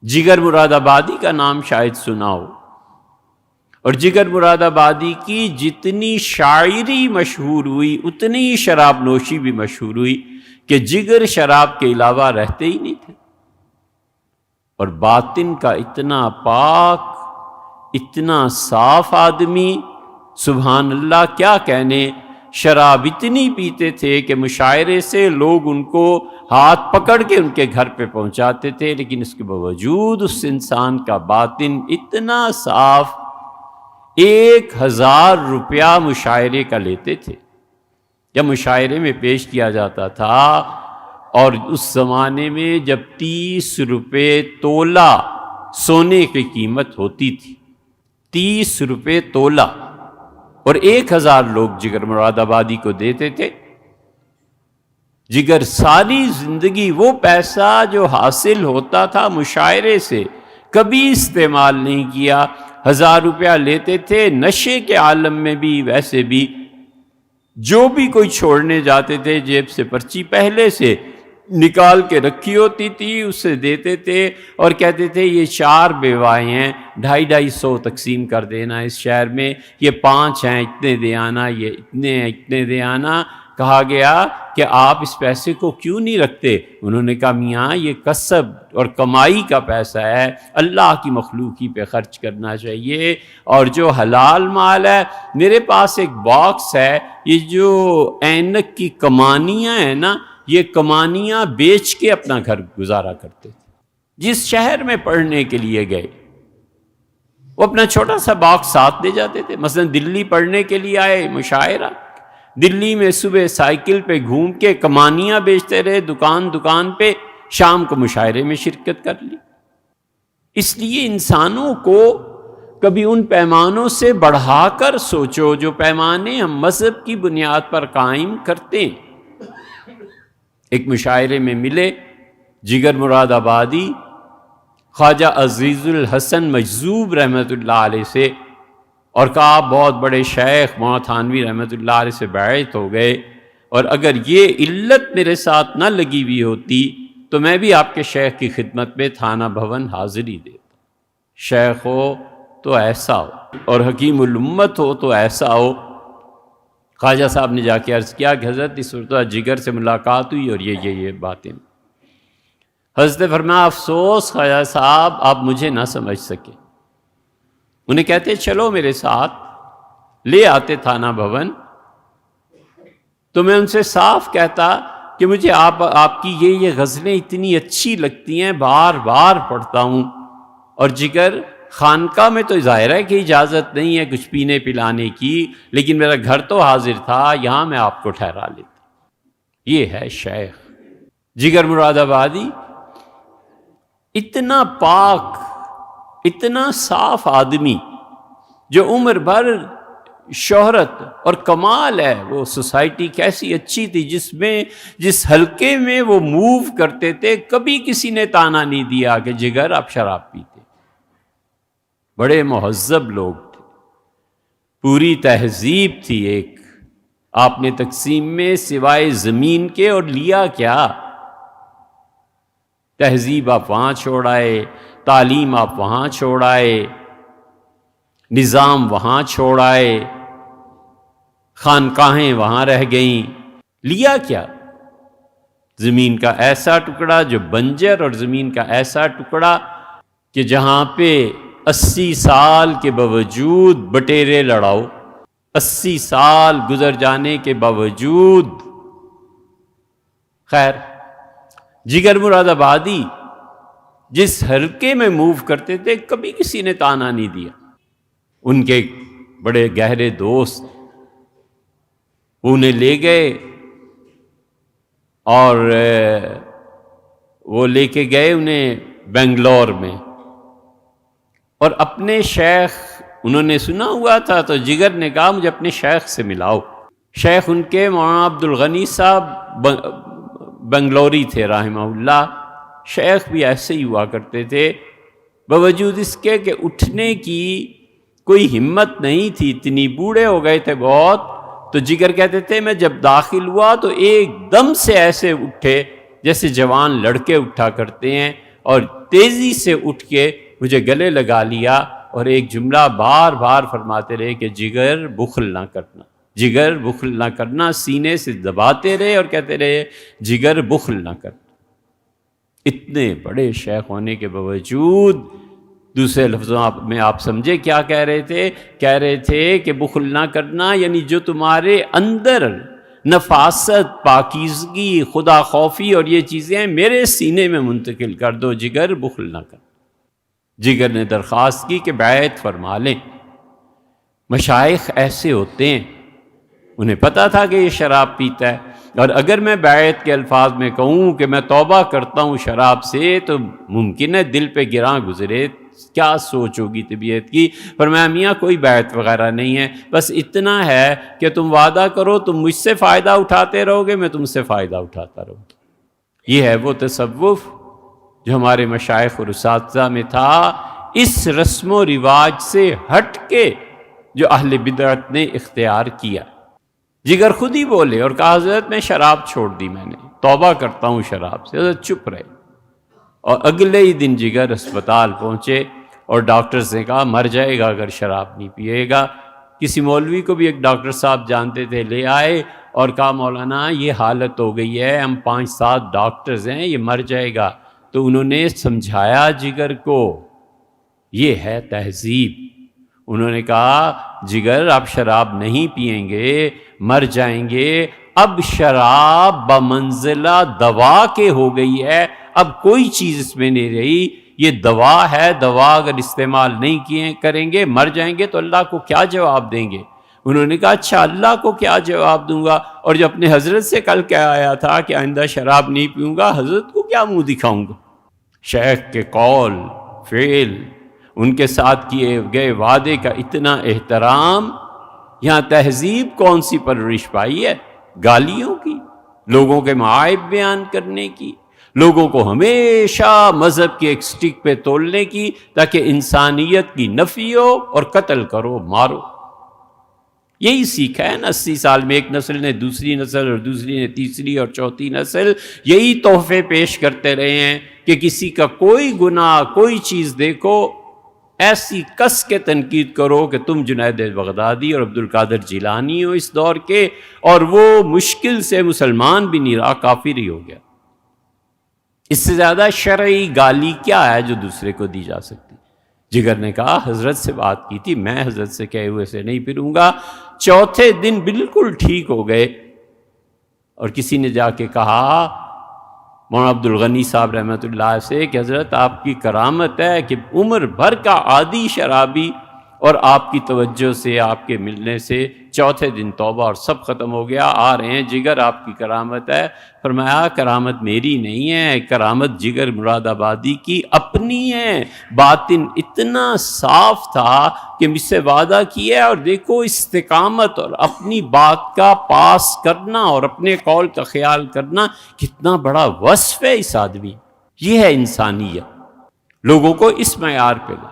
جگر مراد آبادی کا نام شاید سنا ہو، اور جگر مراد آبادی کی جتنی شاعری مشہور ہوئی اتنی ہی شراب نوشی بھی مشہور ہوئی کہ جگر شراب کے علاوہ رہتے ہی نہیں تھے، اور باطن کا اتنا پاک، اتنا صاف آدمی، سبحان اللہ کیا کہنے، شراب اتنی پیتے تھے کہ مشاعرے سے لوگ ان کو ہاتھ پکڑ کے ان کے گھر پہ پہنچاتے تھے، لیکن اس کے باوجود اس انسان کا باطن اتنا صاف، 1000 روپیہ مشاعرے کا لیتے تھے جب مشاعرے میں پیش کیا جاتا تھا، اور اس زمانے میں جب 30 روپے تولہ سونے کی قیمت ہوتی تھی، 30 روپے تولہ، اور 1000 لوگ جگر مراد آبادی کو دیتے تھے۔ جگر ساری زندگی وہ پیسہ جو حاصل ہوتا تھا مشاعرے سے کبھی استعمال نہیں کیا، 1000 روپیہ لیتے تھے، نشے کے عالم میں بھی ویسے بھی جو بھی کوئی چھوڑنے جاتے تھے جیب سے پرچی پہلے سے نکال کے رکھی ہوتی تھی، اسے دیتے تھے اور کہتے تھے یہ 4 بیوائیں ہیں، 250 تقسیم کر دینا اس شہر میں، یہ 5 ہیں اتنے دے آنا، یہ اتنے ہیں اتنے دے آنا۔ کہا گیا کہ آپ اس پیسے کو کیوں نہیں رکھتے؟ انہوں نے کہا میاں یہ کسب اور کمائی کا پیسہ ہے، اللہ کی مخلوقی پہ خرچ کرنا چاہیے، اور جو حلال مال ہے، میرے پاس ایک باکس ہے، یہ جو اینک کی کمانیاں ہیں نا، یہ کمانیاں بیچ کے اپنا گھر گزارا کرتے تھے۔ جس شہر میں پڑھنے کے لیے گئے وہ اپنا چھوٹا سا باکس ساتھ لے جاتے تھے۔ مثلا دلی پڑھنے کے لیے آئے، مشاعرہ، دلی میں صبح سائیکل پہ گھوم کے کمانیاں بیچتے رہے دکان دکان پہ، شام کو مشاعرے میں شرکت کر لی۔ اس لیے انسانوں کو کبھی ان پیمانوں سے بڑھا کر سوچو جو پیمانے ہم مذہب کی بنیاد پر قائم کرتے ہیں۔ ایک مشاعرے میں ملے جگر مراد آبادی خواجہ عزیز الحسن مجذوب رحمۃ اللہ علیہ سے، اور کہا بہت بڑے شیخ مولانا تھانوی رحمۃ اللہ علیہ سے بیعت ہو گئے، اور اگر یہ علت میرے ساتھ نہ لگی ہوئی ہوتی تو میں بھی آپ کے شیخ کی خدمت میں تھانہ بھون حاضری دیتا۔ شیخ ہو تو ایسا ہو، اور حکیم الامت ہو تو ایسا ہو۔ خواجہ صاحب نے جا کے عرض کیا کہ حضرت اس وقت جگر سے ملاقات ہوئی اور یہ باتیں۔ حضرت نے فرمایا افسوس خواجہ صاحب آپ مجھے نہ سمجھ سکے۔ انہیں کہتے چلو میرے ساتھ، لے آتے تھانہ بھون، تو میں ان سے صاف کہتا کہ مجھے آپ کی یہ غزلیں اتنی اچھی لگتی ہیں، بار بار پڑھتا ہوں، اور جگر خانقاہ میں تو ظاہر ہے کہ اجازت نہیں ہے کچھ پینے پلانے کی، لیکن میرا گھر تو حاضر تھا، یہاں میں آپ کو ٹھہرا لیتا۔ یہ ہے شیخ جگر مراد آبادی، اتنا پاک، اتنا صاف آدمی جو عمر بھر شہرت اور کمال ہے۔ وہ سوسائٹی کیسی اچھی تھی جس حلقے میں وہ موو کرتے تھے، کبھی کسی نے تانا نہیں دیا کہ جگر آپ شراب پیتے۔ بڑے مہذب لوگ تھے، پوری تہذیب تھی ایک۔ آپ نے تقسیم میں سوائے زمین کے اور لیا کیا؟ تہذیب آپ وہاں چھوڑ آئے، تعلیم آپ وہاں چھوڑ آئے، نظام وہاں چھوڑ آئے، خانقاہیں وہاں رہ گئیں، لیا کیا؟ زمین کا ایسا ٹکڑا جو بنجر، اور زمین کا ایسا ٹکڑا کہ جہاں پہ 80 سال کے باوجود بٹیرے لڑاؤ، 80 سال گزر جانے کے باوجود۔ خیر، جگر مراد آبادی جس حلقے میں موو کرتے تھے کبھی کسی نے تانا نہیں دیا۔ ان کے بڑے گہرے دوست انہیں لے گئے، اور وہ لے کے گئے انہیں بنگلور میں، اور اپنے شیخ انہوں نے سنا ہوا تھا، تو جگر نے کہا مجھے اپنے شیخ سے ملاؤ۔ شیخ ان کے مولانا عبد الغنی صاحب بنگلوری تھے رحمہ اللہ۔ شیخ بھی ایسے ہی ہوا کرتے تھے، باوجود اس کے کہ اٹھنے کی کوئی ہمت نہیں تھی، اتنی بوڑھے ہو گئے تھے بہت۔ تو جگر کہتے تھے میں جب داخل ہوا تو ایک دم سے ایسے اٹھے جیسے جوان لڑکے اٹھا کرتے ہیں، اور تیزی سے اٹھ کے مجھے گلے لگا لیا اور ایک جملہ بار بار فرماتے رہے کہ جگر بخل نہ کرنا، جگر بخل نہ کرنا، سینے سے دباتے رہے اور کہتے رہے جگر بخل نہ کرنا۔ اتنے بڑے شیخ ہونے کے باوجود دوسرے لفظوں میں آپ سمجھے کیا کہہ رہے تھے کہ بخل نہ کرنا یعنی جو تمہارے اندر نفاست، پاکیزگی، خدا خوفی اور یہ چیزیں میرے سینے میں منتقل کر دو، جگر بخل نہ کر۔ جگر نے درخواست کی کہ بیعت فرما لیں۔ مشائخ ایسے ہوتے ہیں، انہیں پتا تھا کہ یہ شراب پیتا ہے، اور اگر میں بیعت کے الفاظ میں کہوں کہ میں توبہ کرتا ہوں شراب سے تو ممکن ہے دل پہ گراں گزرے، کیا سوچ ہوگی طبیعت کی۔ فرمایا میاں کوئی بیعت وغیرہ نہیں ہے، بس اتنا ہے کہ تم وعدہ کرو تم مجھ سے فائدہ اٹھاتے رہو گے، میں تم سے فائدہ اٹھاتا رہوں گا۔ یہ ہے وہ تصوف جو ہمارے مشائخ اور اساتذہ میں تھا، اس رسم و رواج سے ہٹ کے جو اہل بدعت نے اختیار کیا۔ جگر خود ہی بولے اور کہا حضرت میں شراب چھوڑ دی، میں نے توبہ کرتا ہوں شراب سے۔ حضرت چپ رہے، اور اگلے ہی دن جگر اسپتال پہنچے اور ڈاکٹرز نے کہا مر جائے گا اگر شراب نہیں پیے گا۔ کسی مولوی کو بھی ایک ڈاکٹر صاحب جانتے تھے، لے آئے اور کہا مولانا یہ حالت ہو گئی ہے، ہم 5-7 ڈاکٹرز ہیں، یہ مر جائے گا۔ تو انہوں نے سمجھایا جگر کو، یہ ہے تہذیب۔ انہوں نے کہا جگر آپ شراب نہیں پیئیں گے، مر جائیں گے، اب شراب بمنزلہ دوا کے ہو گئی ہے، اب کوئی چیز اس میں نہیں رہی، یہ دوا ہے، دوا اگر استعمال نہیں کریں گے مر جائیں گے تو اللہ کو کیا جواب دیں گے؟ انہوں نے کہا اچھا اللہ کو کیا جواب دوں گا، اور جو اپنے حضرت سے کل کہہ آیا تھا کہ آئندہ شراب نہیں پیوں گا، حضرت کو کیا منہ دکھاؤں گا؟ شیخ کے قول، فعل، ان کے ساتھ کیے گئے وعدے کا اتنا احترام، یہاں تہذیب کون سی پرورش پائی ہے؟ گالیوں کی، لوگوں کے معائب بیان کرنے کی، لوگوں کو ہمیشہ مذہب کی ایک سٹک پہ تولنے کی تاکہ انسانیت کی نفی ہو اور قتل کرو، مارو۔ یہی سیکھا ہے نا، 80 سال میں ایک نسل نے دوسری نسل اور دوسری نے تیسری اور چوتھی نسل یہی تحفے پیش کرتے رہے ہیں کہ کسی کا کوئی گناہ، کوئی چیز دیکھو ایسی کس کے تنقید کرو کہ تم جنید بغدادی اور عبد القادر جیلانی ہو اس دور کے، اور وہ مشکل سے مسلمان بھی نہیں رہا، کافر ہی ہو گیا۔ اس سے زیادہ شرعی گالی کیا ہے جو دوسرے کو دی جا سکتی؟ جگر نے کہا حضرت سے بات کی تھی، میں حضرت سے کہے ہوئے سے نہیں پھروں گا۔ چوتھے دن بالکل ٹھیک ہو گئے، اور کسی نے جا کے کہا مولانا عبد الغنی صاحب رحمۃ اللہ سے کہ حضرت آپ کی کرامت ہے کہ عمر بھر کا عادی شرابی اور آپ کی توجہ سے، آپ کے ملنے سے چوتھے دن توبہ اور سب ختم ہو گیا، آ رہے ہیں جگر آپ کی کرامت ہے۔ فرمایا کرامت میری نہیں ہے، کرامت جگر مراد آبادی کی اپنی ہے۔ باطن اتنا صاف تھا کہ مجھ سے وعدہ کیا، اور دیکھو استقامت اور اپنی بات کا پاس کرنا اور اپنے قول کا خیال کرنا کتنا بڑا وصف ہے اس آدمی۔ یہ ہے انسانیت، لوگوں کو اس معیار پہ لا۔